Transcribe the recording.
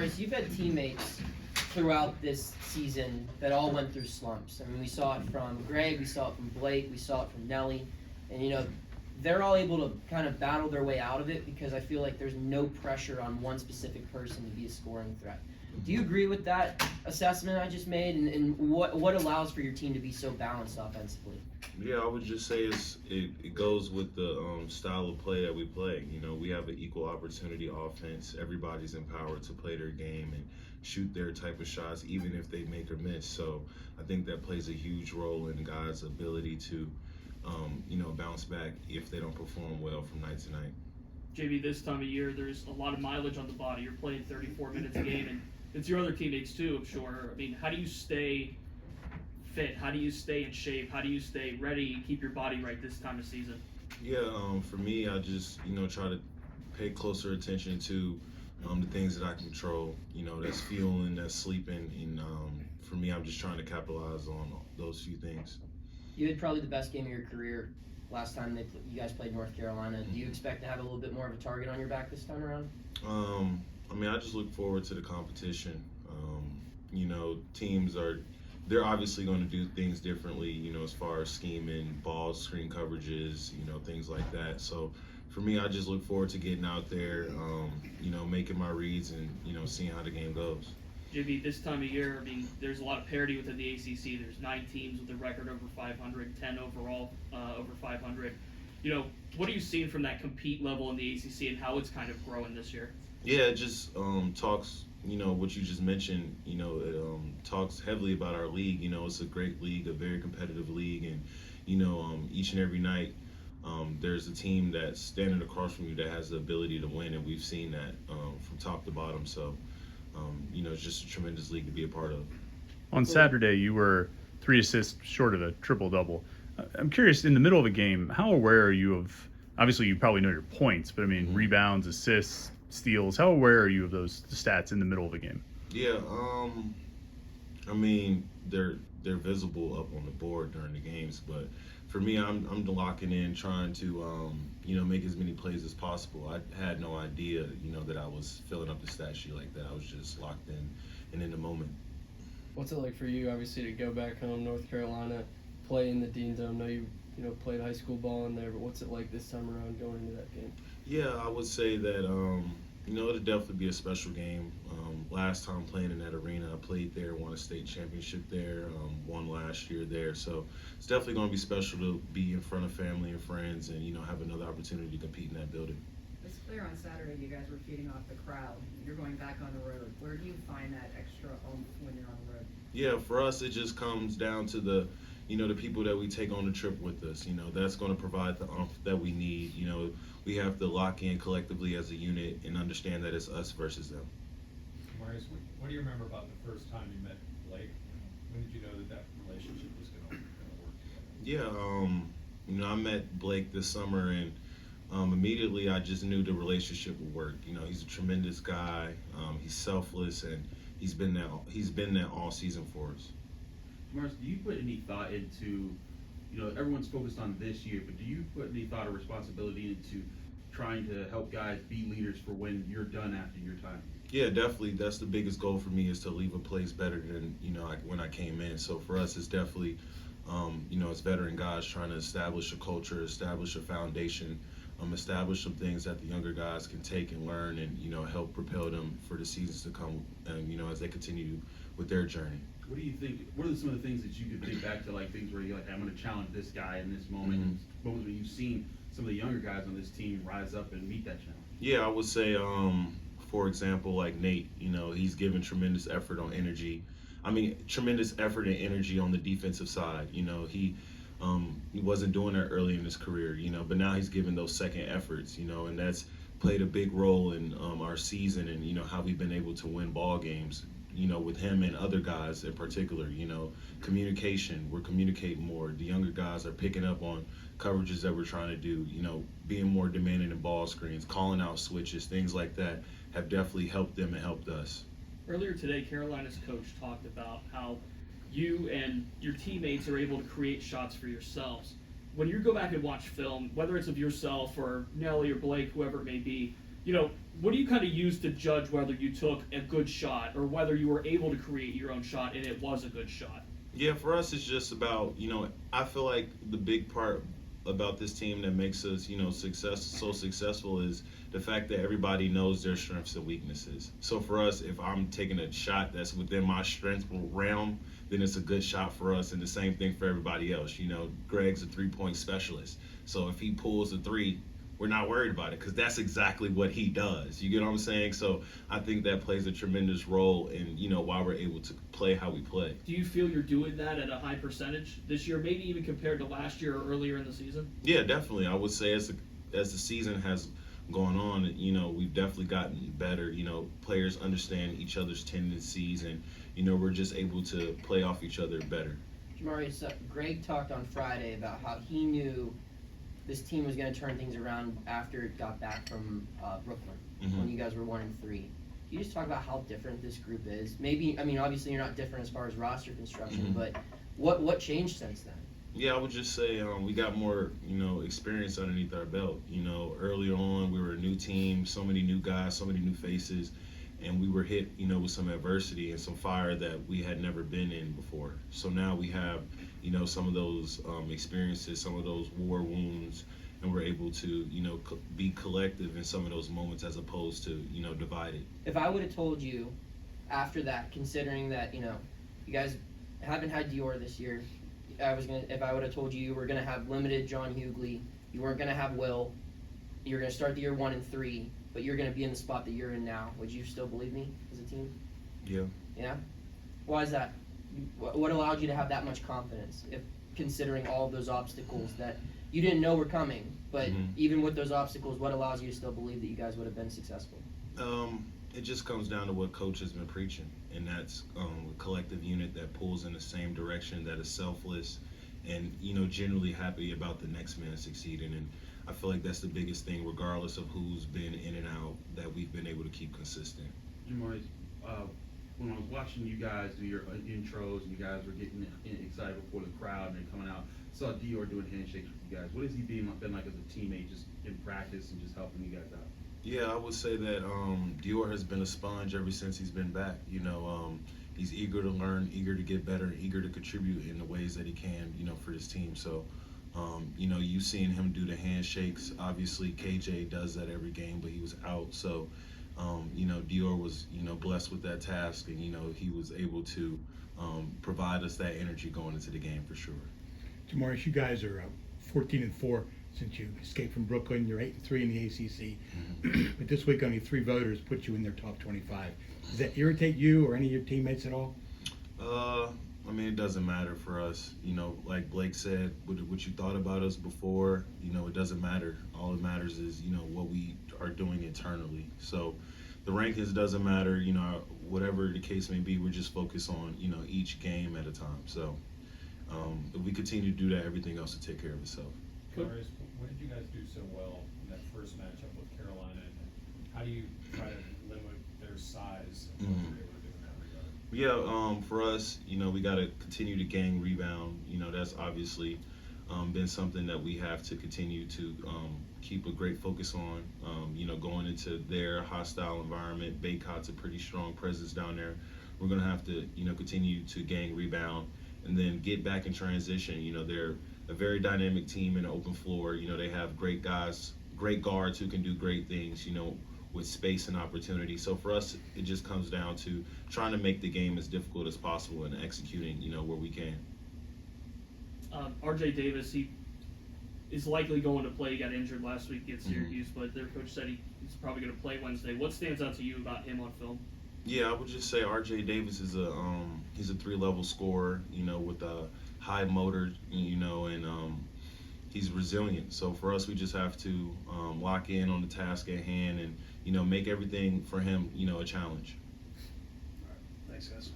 You've had teammates throughout this season that all went through slumps. I mean, we saw it from Greg, we saw it from Blake, we saw it from Nelly, and they're all able to kind of battle their way out of it because I feel like there's no pressure on one specific person to be a scoring threat. Do you agree with that assessment I just made, and what allows for your team to be so balanced offensively? Yeah, I would just say it goes with the style of play that we play. We have an equal opportunity offense. Everybody's empowered to play their game and shoot their type of shots, even if they make or miss. So I think that plays a huge role in guys' ability to, bounce back if they don't perform well from night to night. JB, this time of year, there's a lot of mileage on the body. You're playing 34 minutes a game, and it's your other teammates too, I'm sure. I mean, how do you stay fit? How do you stay in shape? How do you stay ready, keep your body right this time of season? Yeah, for me, I just, try to pay closer attention to the things that I control. That's fueling, that's sleeping, and for me, I'm just trying to capitalize on those few things. You had probably the best game of your career last time you guys played North Carolina. Do you expect to have a little bit more of a target on your back this time around? I just look forward to the competition. Teams they're obviously going to do things differently, as far as scheming, balls, screen coverages, things like that. So for me, I just look forward to getting out there, making my reads and, seeing how the game goes. JB, this time of year, I mean, there's a lot of parity within the ACC. There's 9 teams with a record over 500, 10 overall over 500. What are you seeing from that compete level in the ACC and how it's kind of growing this year? Yeah, it just talks, what you just mentioned, it talks heavily about our league. It's a great league, a very competitive league, and, each and every night there's a team that's standing across from you that has the ability to win, and we've seen that from top to bottom. So, it's just a tremendous league to be a part of. On Saturday, you were 3 assists short of a triple-double. I'm curious, in the middle of a game, how aware are you of, obviously you probably know your points, but I mean, rebounds, assists, steals, how aware are you of those stats in the middle of a game? Yeah, they're visible up on the board during the games, but for me, I'm locking in, trying to make as many plays as possible. I had no idea that I was filling up the stat sheet like that. I was just locked in and in the moment. What's it like for you, obviously, to go back home, North Carolina, play in the Dean Dome? I know you played high school ball in there, but what's it like this time around going into that game? Yeah, I would say that it'll definitely be a special game. Last time playing in that arena, I played there, won a state championship there, won last year there. So it's definitely going to be special to be in front of family and friends and, have another opportunity to compete in that building. It's clear on Saturday you guys were feeding off the crowd. You're going back on the road. Where do you find that extra oomph when you're on the road? Yeah, for us, it just comes down to the people that we take on the trip with us. That's going to provide the oomph that we need. We have to lock in collectively as a unit and understand that it's us versus them. Jamarius, what do you remember about the first time you met Blake? When did you know that relationship was going to work together? Yeah, I met Blake this summer, and immediately I just knew the relationship would work. He's a tremendous guy. He's selfless, and he's been there all season for us. Jamarius, do you put any thought into, everyone's focused on this year, but do you put any thought or responsibility into trying to help guys be leaders for when you're done after your time? Yeah, definitely. That's the biggest goal for me, is to leave a place better than, when I came in. So for us, it's definitely, it's veteran guys trying to establish a culture, establish a foundation, establish some things that the younger guys can take and learn and, help propel them for the seasons to come and, as they continue with their journey. What do you think, what are some of the things that you could think back to, like things where you're like, I'm going to challenge this guy in this moment, and moments where you've seen some of the younger guys on this team rise up and meet that challenge? Yeah, I would say, for example, like Nate, he's given tremendous effort on energy. Tremendous effort and energy on the defensive side. He wasn't doing that early in his career, but now he's given those second efforts, and that's played a big role in our season and, how we've been able to win ball games, with him and other guys in particular. Communication, we're communicating more. The younger guys are picking up on coverages that we're trying to do, being more demanding in ball screens, calling out switches, things like that have definitely helped them and helped us. Earlier today, Carolina's coach talked about how you and your teammates are able to create shots for yourselves. When you go back and watch film, whether it's of yourself or Nelly or Blake, whoever it may be, what do you kind of use to judge whether you took a good shot or whether you were able to create your own shot and it was a good shot? Yeah, for us, it's just about, I feel like the big part about this team that makes us, so successful is the fact that everybody knows their strengths and weaknesses. So for us, if I'm taking a shot that's within my strength realm, then it's a good shot for us, and the same thing for everybody else. Greg's a three-point specialist. So if he pulls a three, we're not worried about it because that's exactly what he does. You get what I'm saying? So I think that plays a tremendous role in, why we're able to play how we play. Do you feel you're doing that at a high percentage this year, maybe even compared to last year or earlier in the season? Yeah, definitely. I would say as the season has gone on, we've definitely gotten better. Players understand each other's tendencies, and, we're just able to play off each other better. Jamarius, Greg talked on Friday about how he knew this team was going to turn things around after it got back from Brooklyn when you guys were 1-3. Can you just talk about how different this group is? Maybe, obviously you're not different as far as roster construction, but what changed since then? Yeah, I would just say we got more, experience underneath our belt. Earlier on, we were a new team, so many new guys, so many new faces, and we were hit, with some adversity and some fire that we had never been in before. So now we have, some of those experiences, some of those war wounds, and we're able to, be collective in some of those moments as opposed to, divided. If I would have told you after that, considering that, you guys haven't had Dior this year, if I would have told you were gonna have limited John Hughley, you weren't gonna have Will, you're gonna start the year 1-3, but you're gonna be in the spot that you're in now, would you still believe me as a team? Yeah. Yeah? Why is that? What allowed you to have that much confidence, if considering all of those obstacles that you didn't know were coming, but even with those obstacles, what allows you to still believe that you guys would have been successful? It just comes down to what coach has been preaching, and that's a collective unit that pulls in the same direction, that is selfless, and generally happy about the next man succeeding. And I feel like that's the biggest thing, regardless of who's been in and out, that we've been able to keep consistent. Jamarius, when I was watching you guys do your intros and you guys were getting excited before the crowd and then coming out, I saw Dior doing handshakes with you guys. What has he been like as a teammate, just in practice and just helping you guys out? Yeah, I would say that Dior has been a sponge ever since he's been back. He's eager to learn, eager to get better, eager to contribute in the ways that he can, for this team. So, you've seen him do the handshakes. Obviously, KJ does that every game, but he was out. So, Dior was, blessed with that task, and, he was able to provide us that energy going into the game for sure. Jamarius, you guys are 14-4 since you escaped from Brooklyn. You're 8-3 in the ACC. But this week, only 3 voters put you in their top 25. Does that irritate you or any of your teammates at all? It doesn't matter for us. Like Blake said, what you thought about us before, it doesn't matter. All that matters is, what we are doing internally. So the rankings doesn't matter, whatever the case may be, we're just focused on, each game at a time. So if we continue to do that, everything else will take care of itself. Jamarius, what did you guys do so well in that first matchup with Carolina, and how do you try to limit their size and what you're able to do in that regard? Yeah, for us, we got to continue to gang rebound. That's obviously been something that we have to continue to keep a great focus on. Going into their hostile environment, Baycot's a pretty strong presence down there. We're going to have to, continue to gang rebound and then get back in transition. They're a very dynamic team in an open floor. They have great guys, great guards who can do great things, with space and opportunity. So for us, it just comes down to trying to make the game as difficult as possible and executing, where we can. RJ Davis, he is likely going to play. He got injured last week against Syracuse, but their coach said he's probably going to play Wednesday. What stands out to you about him on film? Yeah, I would just say RJ Davis is he's a 3-level scorer, with a high motor, and he's resilient. So for us, we just have to lock in on the task at hand and, make everything for him, a challenge. Thanks, guys.